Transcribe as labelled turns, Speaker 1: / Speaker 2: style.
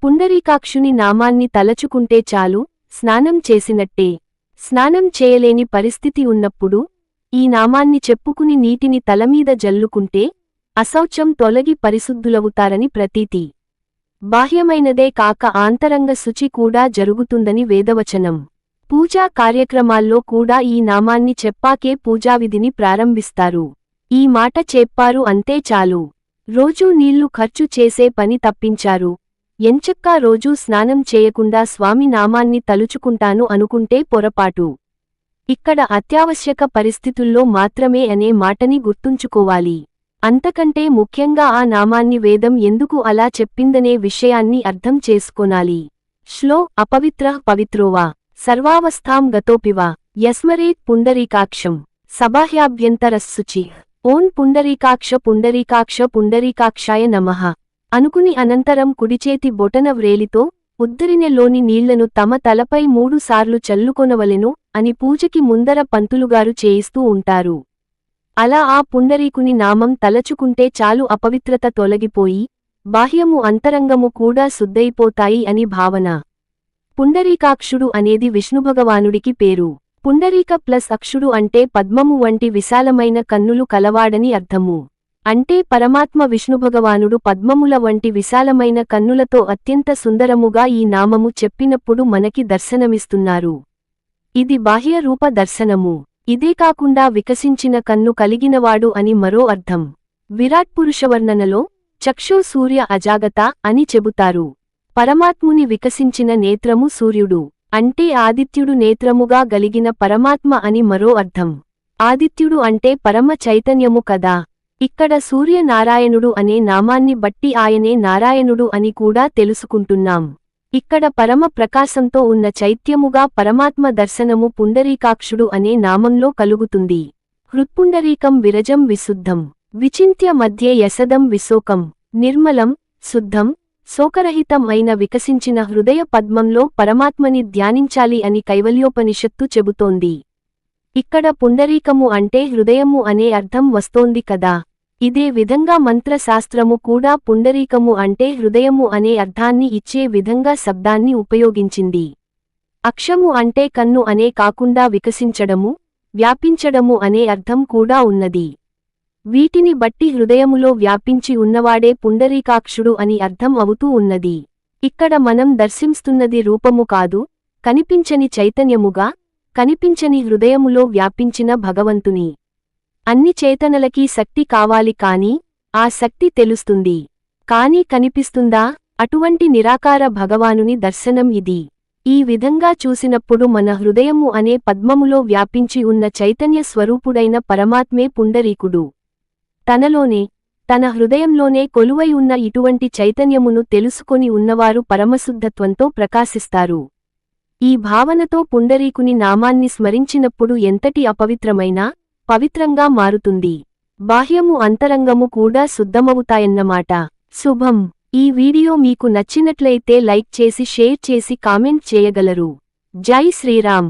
Speaker 1: పుండరీకాక్షుని నామాన్ని తలచుకుంటే చాలు స్నానం చేసినట్టే. స్నానం చేయలేని పరిస్థితి ఉన్నప్పుడు ఈ నామాన్ని చెప్పుకుని నీటిని తలమీద జల్లుకుంటే అశౌచం తొలగి పరిశుద్ధులవుతారని ప్రతీతి. బాహ్యమైనదే కాక ఆంతరంగ శుచి కూడా జరుగుతుందని వేదవచనం. పూజా కార్యక్రమాల్లో కూడా ఈ నామాన్ని చెప్పాకే పూజావిధిని ప్రారంభిస్తారు. ఈ మాట చెప్పారు అంతే చాలు. రోజూ నీళ్లు ఖర్చు చేసే పని తప్పించారు. ఎంచక్కా రోజూ స్నానం చేయకుండా స్వామి నామాన్ని తలుచుకుంటాను అనుకుంటే పొరపాటు. ఇక్కడ అత్యావశ్యక పరిస్థితుల్లో మాత్రమే అనే మాటని గుర్తుంచుకోవాలి. అంతకంటే ముఖ్యంగా ఆ నామాన్ని వేదం ఎందుకు అలా చెప్పిందనే విషయాన్ని అర్థం చేసుకోనాలి. శ్లో అపవిత్రః పవిత్రోవా సర్వావస్థాం గతోపివా యస్మరేత్ పుండరీకాక్షం సబాహ్యాభ్యంతరస్సుచి. ఓం పుండరీకాక్ష పుండరీకాక్ష పుండరీకాక్షాయ నమః అనుకుని అనంతరం కుడిచేతి బొటన వ్రేలితో ఉద్ధరిణెలోని నీళ్లను తమ తలపై 3 సార్లు చల్లుకొనవలెను అని పూజకి ముందర పంతులుగారు చేయిస్తూ ఉంటారు. అలా ఆ పుండరీకుని నామం తలచుకుంటే చాలు అపవిత్రత తొలగిపోయి బాహ్యము అంతరంగము కూడా శుద్ధైపోతాయి అని భావన. పుండరీకాక్షుడు అనేది విష్ణుభగవానుడికి పేరు. పుండరీక ప్లస్ అక్షుడు అంటే పద్మము వంటి విశాలమైన కన్నులు కలవాడని అర్థము. అంటే పరమాత్మ విష్ణుభగవానుడు పద్మముల వంటి విశాలమైన కన్నులతో అత్యంత సుందరముగా ఈ నామము చెప్పినప్పుడు మనకి దర్శనమిస్తున్నారు. ఇది బాహ్య రూప దర్శనము. ఇదే కాకుండా వికసించిన కన్ను కలిగినవాడు అని మరో అర్థం. విరాట్పురుషవర్ణనలో చక్షు సూర్య అజాగత అని చెబుతారు. పరమాత్ముని వికసించిన నేత్రము సూర్యుడు అంటే ఆదిత్యుడు నేత్రముగా గలిగిన పరమాత్మ అని మరో అర్థం. ఆదిత్యుడు అంటే పరమ చైతన్యము కదా. ఇక్కడ సూర్యనారాయణుడు అనే నామాన్ని బట్టి ఆయనే నారాయణుడు అని కూడా తెలుసుకుంటున్నాం. ఇక్కడ పరమ ప్రకాశంతో ఉన్న చైత్యముగా పరమాత్మ దర్శనము పుండరీకాక్షుడు అనే నామంలో కలుగుతుంది. హృత్పుండరీకం విరజం విశుద్ధం విచింత్య మధ్యే యసదం విశోకం నిర్మలం శుద్ధం శోకరహితం అయిన వికసించిన హృదయ పద్మంలో పరమాత్మని ధ్యానించాలి అని కైవల్యోపనిషత్తు చెబుతోంది. ఇక్కడ పుండరీకము అంటే హృదయము అనే అర్థం వస్తోంది కదా. ఇదే విధంగా మంత్రశాస్త్రము కూడా పుండరీకము అంటే హృదయము అనే అర్థాన్ని ఇచ్చే విధంగా శబ్దాన్ని ఉపయోగించింది. అక్షము అంటే కన్ను అనే కాకుండా వికసించడము వ్యాపించడము అనే అర్థం కూడా ఉన్నది. వీటిని బట్టి హృదయములో వ్యాపించి ఉన్నవాడే పుండరీకాక్షుడు అని అర్థం అవుతూ ఉన్నది. ఇక్కడ మనం దర్శిస్తున్నది రూపము కాదు, కనిపించని చైతన్యముగా కనిపించని హృదయములో వ్యాపించిన భగవంతుని. అన్ని చేతనలకీ శక్తి కావాలి కాని ఆ శక్తి తెలుస్తుంది కాని కనిపిస్తుందా? అటువంటి నిరాకార భగవానుని దర్శనం ఇది. ఈ విధంగా చూసినప్పుడు మన హృదయము అనే పద్మములో వ్యాపించి ఉన్న చైతన్య స్వరూపుడైన పరమాత్మే పుండరీకుడు. తనలోనే తన హృదయంలోనే కొలువై ఉన్న ఇటువంటి చైతన్యమును తెలుసుకొని ఉన్నవారు పరమశుద్ధత్వంతో ప్రకాశిస్తారు. ఈ భావనతో పుండరీకుని నామాన్ని స్మరించినప్పుడు ఎంతటి అపవిత్రమైనా పవిత్రంగా మారుతుంది. బాహ్యము అంతరంగము కూడా శుద్ధమవుతాయన్నమాట. శుభం. ఈ వీడియో మీకు నచ్చినట్లయితే లైక్ చేసి షేర్ చేసి కామెంట్ చేయగలరు. జై శ్రీరామ్.